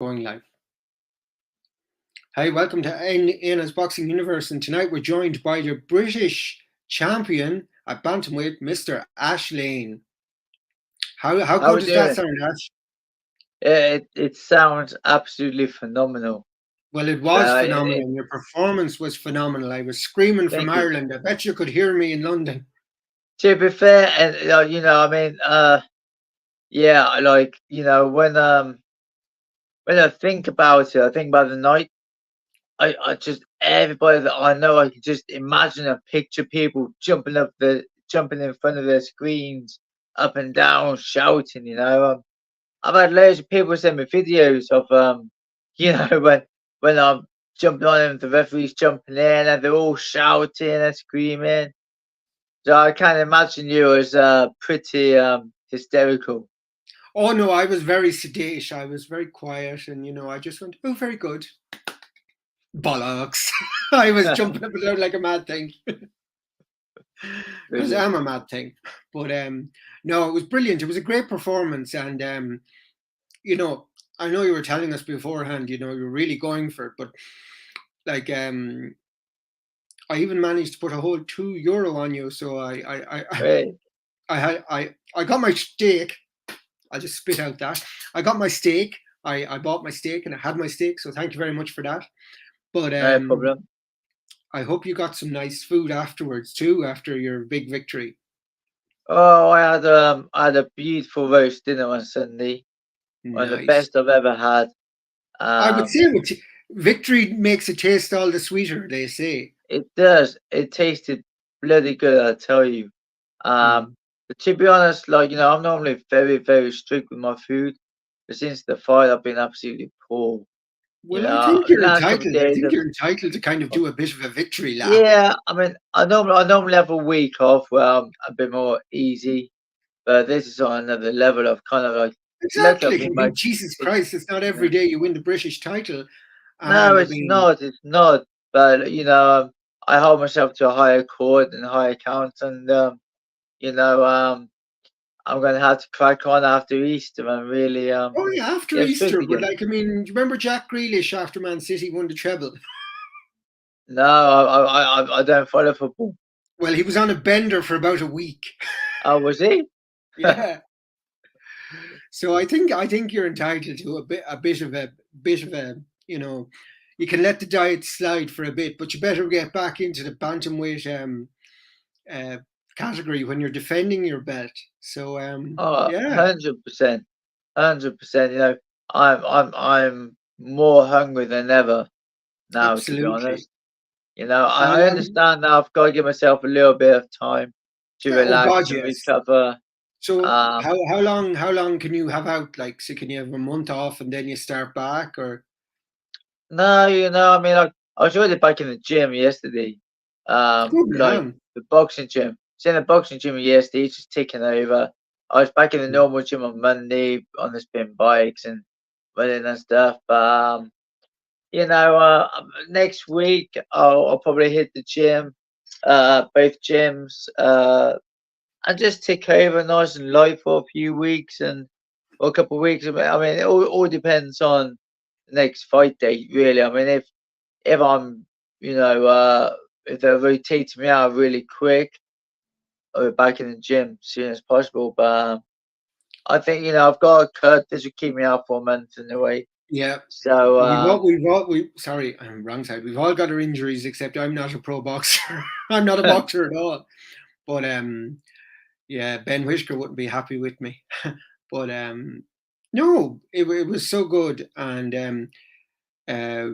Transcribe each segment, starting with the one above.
Going live. Hi, welcome to Anna's Boxing Universe, and tonight we're joined by the British champion at bantamweight, Mr. Ash Lane. How How good we does that doing? sound, Ash? It sounds absolutely phenomenal. Well, it was Uh, it, it, phenomenal. Your performance was phenomenal. I was screaming from Thank you. Ireland. I bet you could hear me in London. To be fair, and yeah, when I think about it, I think about the night. I just everybody that I know, I can just imagine and picture people jumping in front of their screens, up and down, shouting. I've had loads of people send me videos of when I'm jumping on them, the referee's jumping in and they're all shouting and screaming. So I can imagine you as pretty hysterical. Oh no, I was very sedate. I was very quiet, and I just went, "Oh, very good." Bollocks! I was jumping up and down like a mad thing. Because Brilliant. I'm a mad thing. But no, it was brilliant. It was a great performance, and you know, I know you were telling us beforehand, you were really going for it, but like I even managed to put a whole €2 on you. So Great. I got my steak. I just spit out that. I got my steak. I bought my steak and I had my steak, so thank you very much for that. But No problem. I hope you got some nice food afterwards too, after your big victory. Oh, I had a beautiful roast dinner on Sunday. One of the Nice. best I've ever had. I would Um, say victory makes it taste all the sweeter, they say. it does. It tasted bloody good, I tell you. Um, Mm. but to be honest, I'm normally very, very strict with my food. But since the fight, I've been absolutely poor. Well, I think you're Last couple of entitled. I days, think you're entitled to kind of do a bit of a victory lap. yeah. I mean, I normally have a week off where I'm a bit more easy, but this is on another level of kind of like, luckily I've Exactly. I been mean, like, Jesus it, Christ, it's not you know, every day you win the British title. no, And I mean, it's not. But I hold myself to a higher court and a higher count, and you know, um, I'm gonna have to crack on after Easter and really oh yeah, after get fit Easter, but again. like, I mean, do you remember Jack Grealish after Man City won the treble? No, I don't follow football. Well, he was on a bender for about a week. Oh, was he? Yeah. So I think you're entitled to a bit of a you can let the diet slide for a bit, but you better get back into the bantamweight uh, category when you're defending your belt. So Oh, yeah, 100%, 100%. I'm more hungry than ever now, to be absolutely. honest. I Um, understand now. I've got to give myself a little bit of time to yeah, oh relax God, and yes. recover. So Um, how long can you have out? Like, so can you have a month off and then you start back, or no, I mean, I was already back in the gym yesterday. good Like man? the boxing gym. It's in the boxing gym yesterday. It's just taking over. I was back in the normal gym on Monday on the spin bikes and running and stuff. But next week I'll probably hit the gym, both gyms, and just take over nice and light for a few weeks and or a couple of weeks. I mean, it all depends on the next fight date, really. I mean, if I'm, you know, if they rotate me out really quick, I'll be back in the gym as soon as possible. But I think I've got a cut. This will keep me out for a month in a way. Yeah. So Sorry, I'm wrong side. We've all got our injuries, except I'm not a pro boxer. I'm not a boxer at all. But yeah, Ben Whisker wouldn't be happy with me. But no, it was so good, and uh,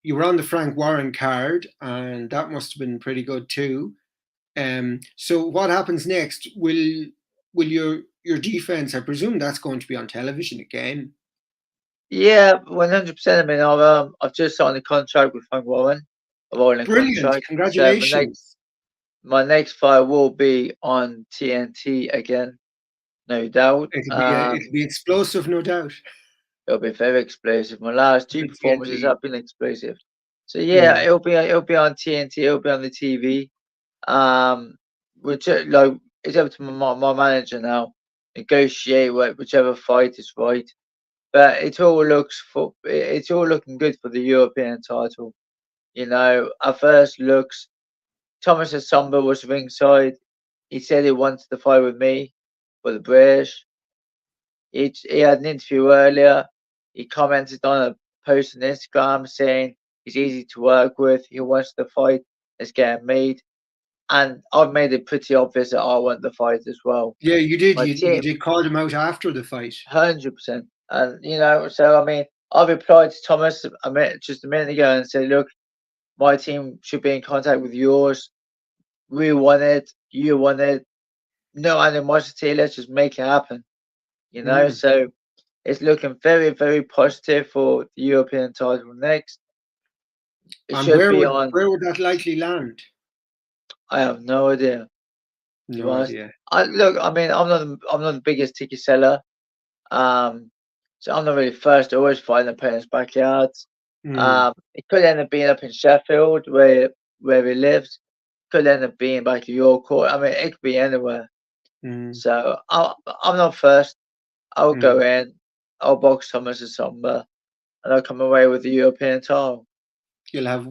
you were on the Frank Warren card, and that must have been pretty good too. So what happens next? Will your defense? I presume that's going to be on television again. yeah, 100%. I mean, I've just signed a contract with Frank Warren, a rolling Brilliant! contract. So Congratulations. my next fight will be on TNT again, no doubt. It'll be explosive, no doubt. It'll be very explosive. My last two The performances TNT. have been explosive. So yeah, Mm. it'll be on TNT. It'll be on the TV. Um, like it's up to my manager now. Negotiate whichever fight is right. but it's all looking good for the European title. You know, at first looks, Thomas Asomba was ringside. He said he wanted to fight with me for the British. He had an interview earlier. He commented on a post on Instagram saying he's easy to work with. He wants the fight. It's getting made. And I've made it pretty obvious that I want the fight as well. Yeah, you did. My You team, did call them out after the fight. 100%. And, you know, so I mean, I replied to Thomas just a minute ago and said, look, my team should be in contact with yours. We want it. You want it. No animosity. Let's just make it happen. You know, Mm. so it's looking very, very positive for the European title next. It And should be on. where would that likely land? I have no idea, to be No honest. idea. I mean, I'm not the biggest ticket seller. Um, so I'm not really first. I always find the parents' backyards. Mm. It could end up being up in Sheffield, where he lives. Could end up being back to York Court. I mean, it could be anywhere. Mm. So I'm not first. I'll go Mm. in. I'll box Thomas or Samba, and I'll come away with the European title. You'll have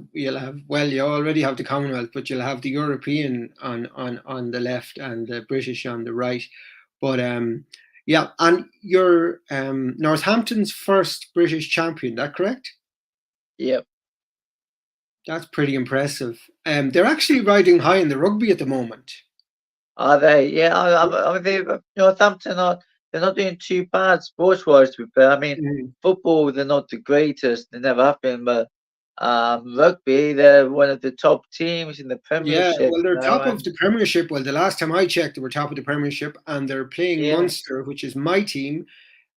well, you already have the Commonwealth, but you'll have the European on the left and the British on the right. But yeah, and you're Northampton's first British champion, that correct? Yep. That's pretty impressive. They're actually riding high in the rugby at the moment. Are they? Yeah, I mean, Northampton are they're not doing too bad sports-wise, to be fair. I mean, Mm. football, they're not the greatest. They never have been, but rugby, they're one of the top teams in the Yeah, Premiership, well, you they're know, top of and the Premiership. Well, the last time I checked, they were top of the Premiership, and they're playing yeah, Munster, which is my team,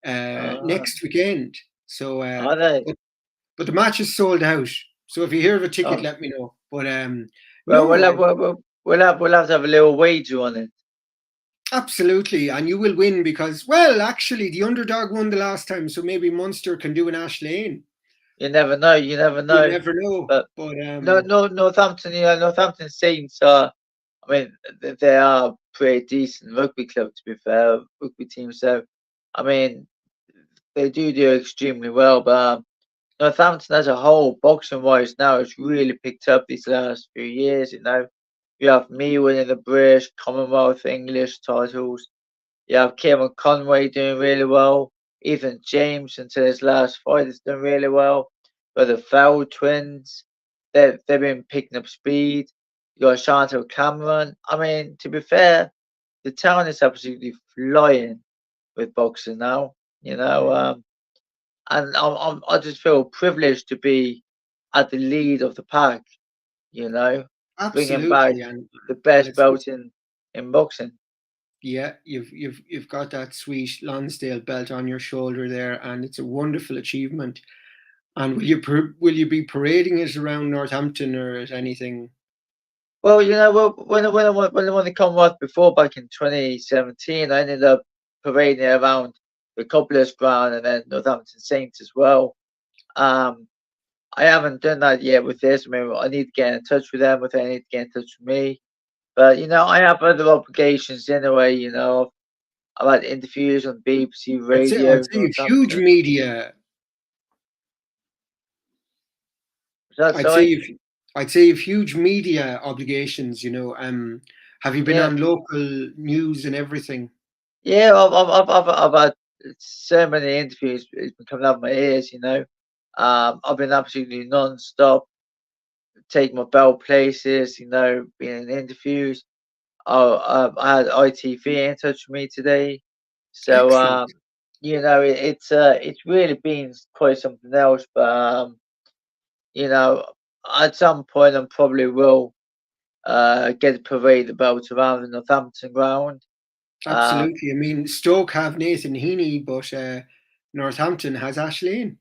uh, next weekend. So, are they? but the match is sold out. So if you hear of a ticket, Oh, let me know. But well, no, we'll have to have a little wager on it. absolutely, and you will win because, well, actually, the underdog won the last time, so maybe Munster can do an Ash Lane. You never know. You never You know. never know. But But no, Northampton. You know, Northampton Saints are. I mean, they are a pretty decent rugby club, to be fair, rugby team. So, I mean, they do extremely well. But Northampton as a whole, boxing wise, now has really picked up these last few years. You know, you have me winning the British, Commonwealth, English titles. You have Kieran Conway doing really well. Ethan James until his last fight has done really well. But the Fowl twins, they've been picking up speed. You got Chantal Cameron. I mean, to be fair, the town is absolutely flying with boxing now. You know, and I just feel privileged to be at the lead of the pack. You know, bringing back absolutely, and the well, best belt in boxing. yeah, you've got that sweet Lonsdale belt on your shoulder there, and it's a wonderful achievement. And will you be parading it around Northampton or at anything? Well, you know, when I won the Commonwealth before back in 2017, I ended up parading around the Cobblers Ground and then Northampton Saints as well. Um, I haven't done that yet with this. I mean, I need to get in touch with them, if they need to get in touch with me. But you know, I have other obligations anyway. You know, I've had interviews on BBC I'd Radio, say you've huge Northampton. media. Is that I'd say sorry? you've I'd say you've huge media obligations. Have you been Yeah, on local news and everything? yeah. I've had so many interviews. It's been coming out of my ears. You know, I've been absolutely non-stop, taking my belt places. You know, being in interviews. Oh, I had ITV in touch with me today, so Excellent. you know, it's really been quite something else. But you know, at some point, I probably will get to parade the belt around the Northampton ground. Um, Absolutely. I mean, Stoke have Nathan Heaney, but Northampton has Ash Lane.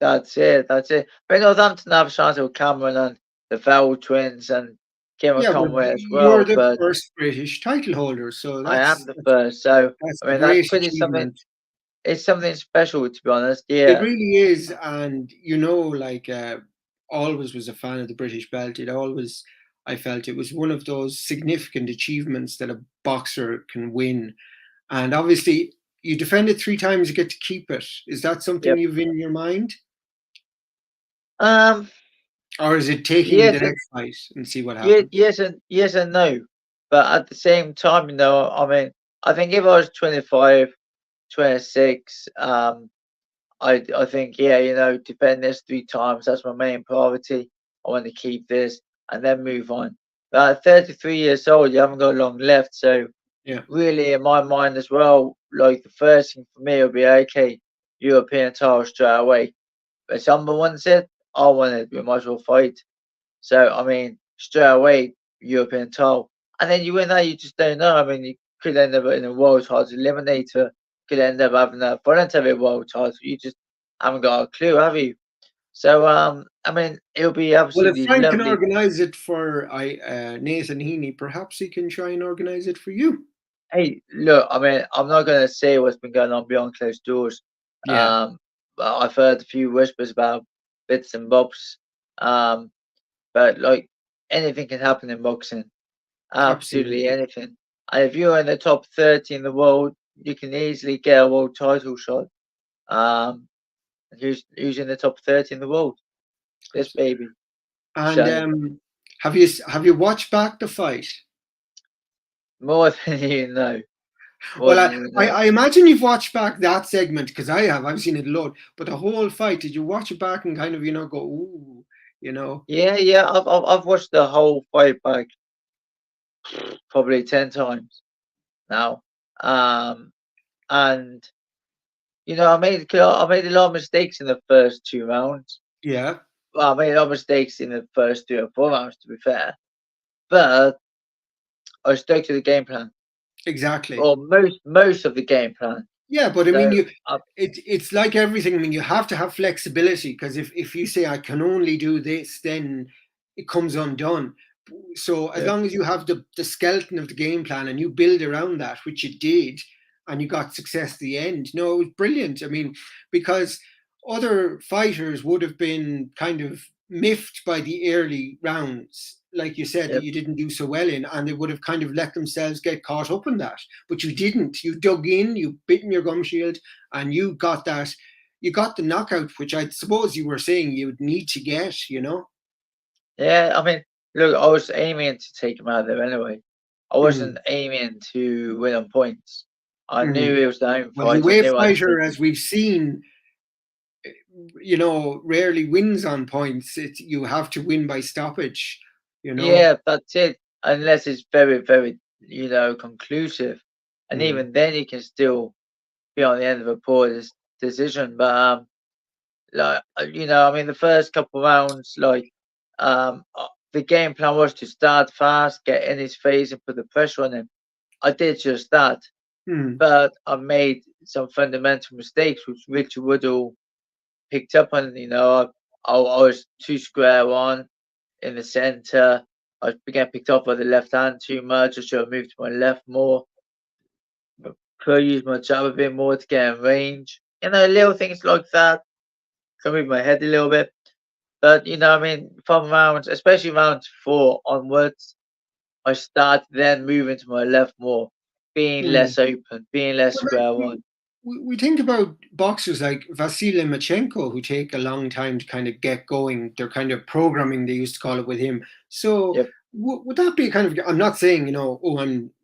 that's it. That's it. But Northampton have Chantal Cameron and the Fowl twins and Kieran Yeah, but Conway as you're well. the But first British title holder, so I am the first, so that's I a mean that's great pretty something. achievement. It's something special, to be honest. It Yeah, really is, and like always was a fan of the British belt. I felt it was one of those significant achievements that a boxer can win, and obviously, you defend it 3 times, you get to keep it. Is that something Yep. you've in your mind? Um. Or is it taking the Yes. next fight and see what Yeah. happens? Yes and no. But at the same time, I mean, I think if I was 25, 26, I think, yeah, defend this 3 times. That's my main priority. I want to keep this and then move on. But at 33 years old, you haven't got long left. So Yeah, really, in my mind as well, like the first thing for me would be, okay, European title straight away. If someone wants it, I want it. We might as well fight. So I mean, straight away European title, and then you win that. You just don't know. I mean, you could end up in a world title eliminator. Could end up having a voluntary world title. You just haven't got a clue, have you? So I mean, it'll be well, if absolutely Frank can lovely. organize it for Nathan Heaney, perhaps he can try and organize it for you. Hey, look, I mean, I'm not going to say what's been going on behind closed doors. Yeah, But I've heard a few whispers about bits and bobs. Um, but like anything can happen in boxing. Absolutely absolutely. anything. And if you're in the top 30 in the world, you can easily get a world title shot. Um, who's in the top 30 in the world? This baby. And So have you watched back the fight? more than you know, more Well, than I, you I, know. I imagine you've watched back that segment because I have. I've seen it a lot. But the whole fight, did you watch it back and kind of, go, ooh, you know? Yeah, yeah. I've watched the whole fight back probably 10 times now. Um, and I made a lot of mistakes in the first 2 rounds. Yeah, Well, I made a lot of mistakes in the first 3 or 4 rounds, to be fair. But I stuck to the game plan, exactly. or most of the game plan. Yeah, but I mean, So it's like everything. I mean, you have to have flexibility because if you say I can only do this, then it comes undone. So as yeah, long as you have the skeleton of the game plan and you build around that, which you did, and you got success at the end, no, it was brilliant. I mean, because other fighters would have been kind of miffed by the early rounds, like you said, yeah, that you didn't do so well in, and they would have kind of let themselves get caught up in that. But you didn't. You dug in, you bit in your gum shield, and you got that. You got the knockout, which I suppose you were saying you would need to get. yeah. I mean, look, I was aiming to take him out there anyway. I Mm, wasn't aiming to win on points. I mm. knew it was the home Well, the fight. I wave knew I'd take fighter, him. as we've seen, rarely wins on points. You have to win by stoppage. You know. Yeah, that's it. Unless it's very, very, conclusive, and Mm. even then, you can still be on the end of a poor decision. But I mean, the first couple of rounds, the game plan was to start fast, get in his face, and put the pressure on him. I did just that, Mm. but I made some fundamental mistakes, which Richard Woodall picked up on. I was too square on in the center. I began picked up by the left hand too much. I should have moved to my left more. Could use my jab a bit more to get in range. Little things like that. Can move my head a little bit. But I mean, from rounds, especially round 4 onwards, I start then moving to my left more, being Mm. less open, being less Well, like square we, on. we we think about boxers like Vasily Lomachenko who take a long time to kind of get going. They're kind of programming, they used to call it with him. So Yep. would that be kind of? I'm not saying oh,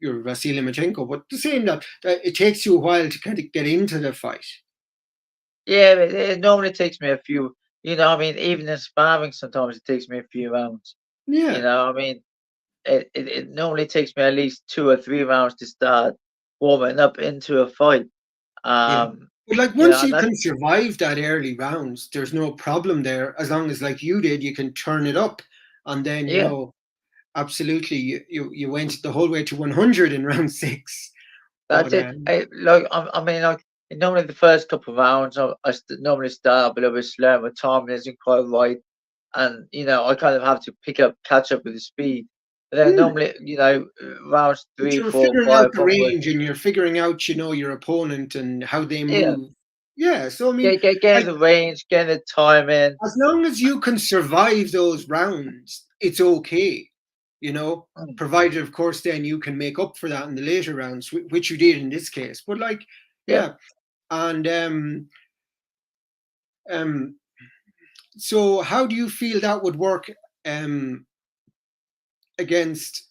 you're Vasily Lomachenko, but the saying that it takes you a while to kind of get into the fight. Yeah, it normally takes me a few. I mean, even in sparring, sometimes it takes me a few rounds. Yeah, I mean, it normally takes me at least 2 or 3 rounds to start warming up into a fight. yeah. Um, But like once and you that's can survive that early rounds, there's no problem there. As long as like you did, you can turn it up, and then yeah, absolutely, you went the whole way to 100 in round six. that's But it. I mean, like normally the first couple of rounds, normally start up a little bit slow. My timing isn't quite right, and I kind of have to catch up with the speed. But then hmm, normally, rounds but three, you're four, figuring out five the onwards, range and you're figuring out, your opponent and how they yeah, move. Yeah, so I mean, get in like the range, get in the timing. as long as you can survive those rounds, it's okay, you know, Mm. provided of course then you can make up for that in the later rounds, which you did in this case. But like Yep. Yeah. And um, so how do you feel that would work um, against?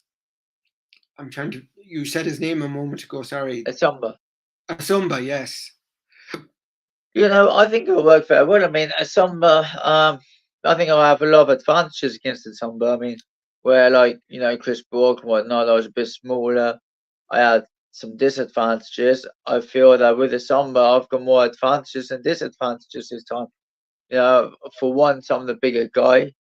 I'm trying to. You said his name a moment ago. Sorry, A Samba. Asumba. Yes. I think it'll work very well. I mean, a Samba, I think I'll have a lot of advantages against the Samba. I mean, where like, Chris Brook and whatnot, I was a bit smaller. I had some disadvantages. I feel that with the Samba, I've got more advantages than disadvantages this time. For one, I'm the bigger guy.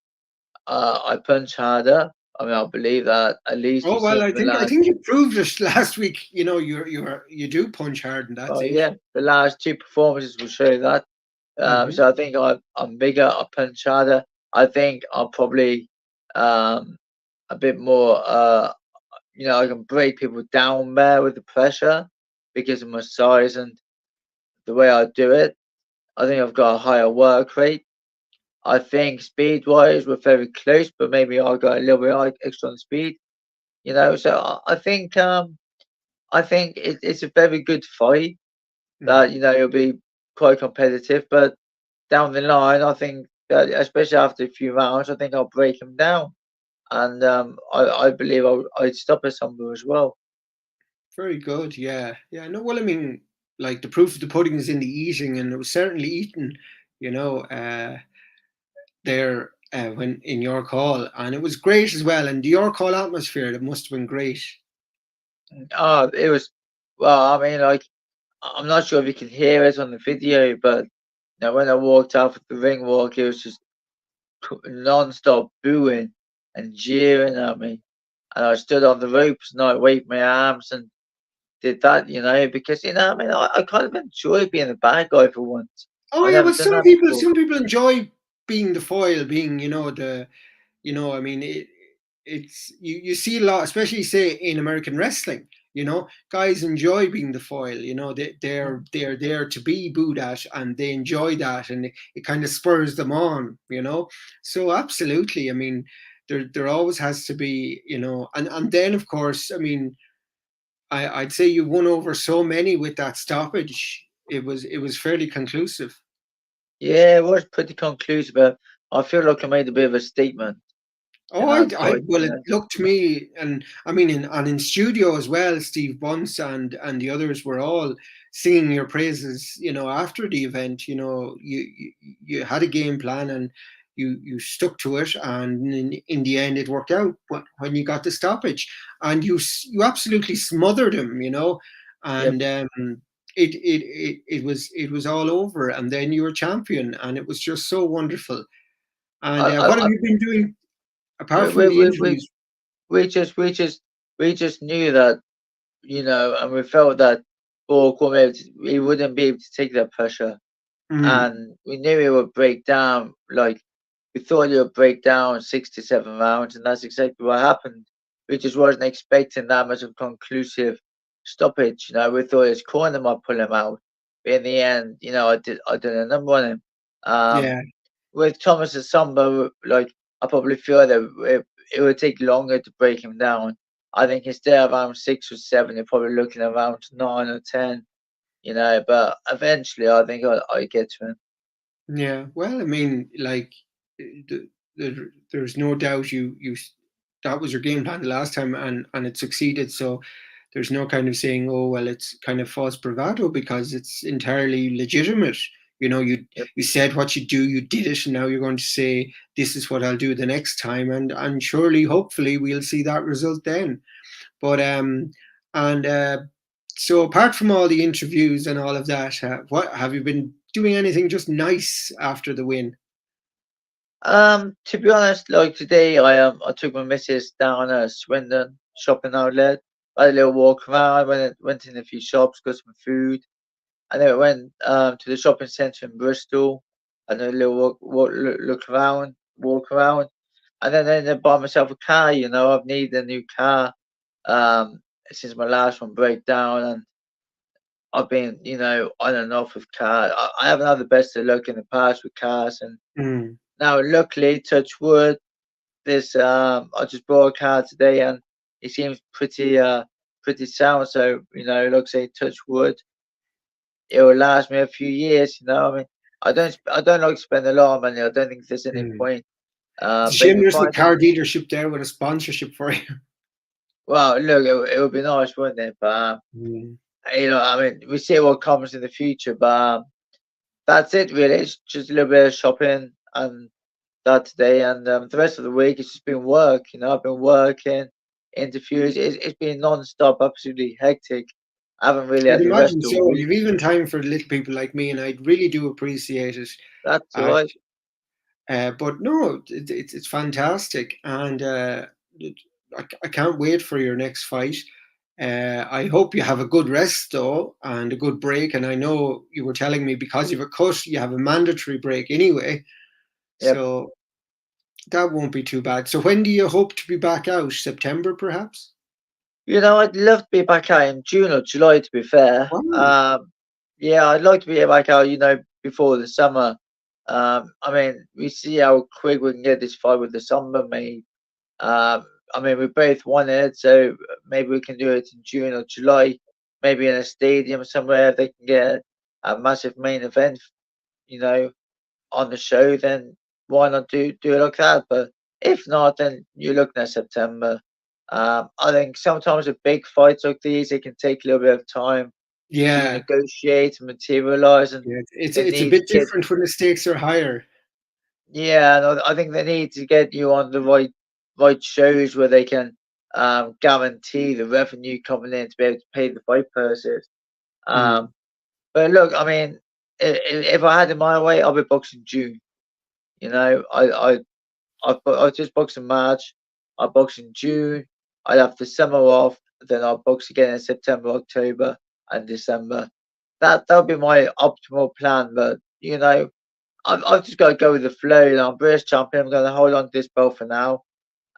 I punch harder. I mean, I believe that at least Oh we've well, seen I the think I last. think you proved it last week. You do punch hard, and that's Oh it. yeah, the last two performances will show that. Hmm. So I think I'm bigger, I punch harder. I think I'm probably um, a bit more. I can break people down there with the pressure because of my size and the way I do it. I think I've got a higher work rate. I think speed wise we're very close, but maybe I got a little bit like extra on speed. So I think it's a very good fight. Mm. That it'll be quite competitive, but down the line, I think that especially after a few rounds, I think I'll break him down, and I believe I'd stop a Samba as well. Very good. Yeah, yeah. No, well, I mean, like the proof of the pudding is in the eating, and it was certainly eaten. You know, there when in your call, and it was great as well. And the York Hall atmosphere, it must have been great. Oh, it was well. I mean, like I'm not sure if you can hear it on the video, but when I walked out of the ring walk, it was just non-stop booing and jeering at me, and I stood on the ropes and I waved my arms and did that, because I mean, I kind of enjoy being a bad guy for once. Oh I've yeah, never well, done that before. some people enjoy being the foil, being I mean, it's you see a lot, especially say in American wrestling. Guys enjoy being the foil. They're there to be booed at, and they enjoy that, and it kind of spurs them on. So absolutely. I mean, there always has to be, and then of course, I mean, I'd say you won over so many with that stoppage. It was fairly conclusive. Yeah, it was pretty conclusive, but I feel like I made a bit of a statement in Oh, that I fight. well, it looked to me, and I mean, in studio as well, Steve Bunce and the others were all singing your praises. After the event, you had a game plan and you stuck to it, and in the end, it worked out. But when you got the stoppage, and you absolutely smothered him, Yep. and it was all over, and then you were champion, and it was just so wonderful. And I, what I, have I you been doing apart we, from we, the we, we, interviews? we just knew that, and we felt that Borg he wouldn't be able to take that pressure, Mm, and we knew he would break down. Like we thought he would break down 6 to 7 rounds, and that's exactly what happened. We just wasn't expecting that much of conclusive stoppage. We thought his corner might pull him out, but in the end, I did a number on him. Um, yeah, with Thomas and Samba, like I probably feel that it would take longer to break him down. I think instead of around 6 or 7, you're probably looking around 9 or 10. But eventually, I think I get to him. yeah. Well, I mean, like, there's no doubt that was your game plan the last time, and it succeeded. So there's no kind of saying, oh well, it's kind of false bravado, because it's entirely legitimate. You Yep. you said what you do, you did it, and now you're going to say this is what I'll do the next time, and surely, hopefully, we'll see that result then. But and so apart from all the interviews and all of that, what have you been doing? Anything just nice after the win? To be honest, like today, I took my missus down Swindon shopping outlet. I had a little walk around. Went in a few shops, got some food, and then we went to the shopping centre in Bristol. And a little look around, walk around, and then I ended up buying myself a car. I've needed a new car um, since my last one broke down, and I've been, on and off with cars. I haven't had the best of luck in the past with cars, and Mm, now luckily, touch wood, this I just bought a car today, and it seems pretty sound. So like I say, touch wood. it will last me a few years. You know, I mean, I don't like to spend a lot of money. I don't think there's any Mm. point. It's a But if shame you there's no find car something, dealership there with a sponsorship for you. well, look, it would be nice, wouldn't it? But Mm. you know, I mean, we see what comes in the future. But that's it, really. It's just a little bit of shopping and that today, and the rest of the week it's just been work. You know, I've been working, interviews. It's been non-stop, absolutely hectic. I haven't really I'd had the rest imagine of the so. week. You've even time for little people like me, and I really do appreciate it. That's all Ash. right. But no, it's fantastic, and I can't wait for your next fight. I hope you have a good rest though, and a good break. And I know you were telling me because you've a cut, you have a mandatory break anyway, Yep. so that won't be too bad. So when do you hope to be back out? September, perhaps? You know, I'd love to be back out in June or July, to be fair. Wow. Yeah, I'd like to be back out, you know, before the summer. I mean, we see how quick we can get this fight with the summer made. I mean, we both want it, so maybe we can do it in June or July, maybe in a stadium somewhere. If they can get a massive main event, you know, on the show, then why not do it like that? But if not, then you're looking at September. I think sometimes with big fights like these, it can take a little bit of time to Yeah, negotiate and materialize, and yeah. they It's a need bit to get, different when the stakes are higher. yeah, and I think they need to get you on the right shows where they can guarantee the revenue coming in to be able to pay the fight purses. Mm. Um, but look, I mean, if I had it my way, I'll be boxing June. You know, I just boxed in March. I box in June. I'd have the summer off. Then I'll box again in September, October, and December. That'll be my optimal plan. But you know, I've just got to go with the flow. You know, I'm British champion. I'm going to hold on to this belt for now.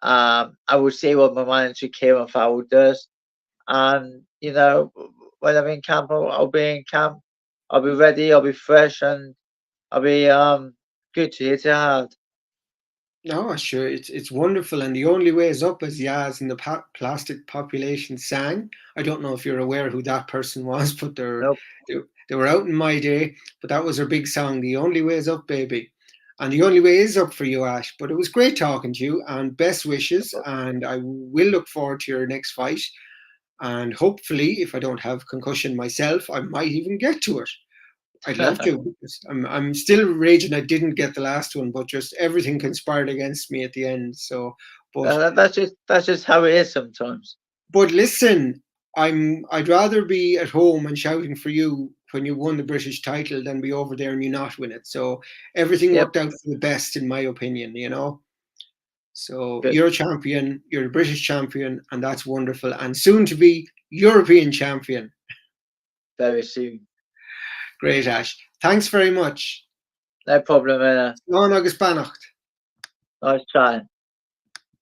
I will see what my manager Kieran Fowler does, and you know, when I'm in camp, I'll be in camp. I'll be ready. I'll be fresh, and I'll be good to hit it hard. No, sure, it's wonderful, and the only way is up, as Yaz and the plastic population sang. I don't know if you're aware who that person was, but Nope. they, they were out in my day. But that was their big song, "The Only Way Is Up, Baby," and the only way is up for you, Ash. But it was great talking to you, and best wishes. And I will look forward to your next fight. And hopefully, if I don't have concussion myself, I might even get to it. I'd love to because I'm still raging. I didn't get the last one, but just everything conspired against me at the end. So, but That's just how it is sometimes. listen, I'd rather be at home and shouting for you when you won the British title than be over there and you not win it. So everything Yep. worked out for the best, in my opinion. You know. So Good. you're a champion. You're a British champion, and that's wonderful. And soon to be European champion. Very soon. Great, Ash. Thanks very much. No problem, Slán agus beannacht. nice trying.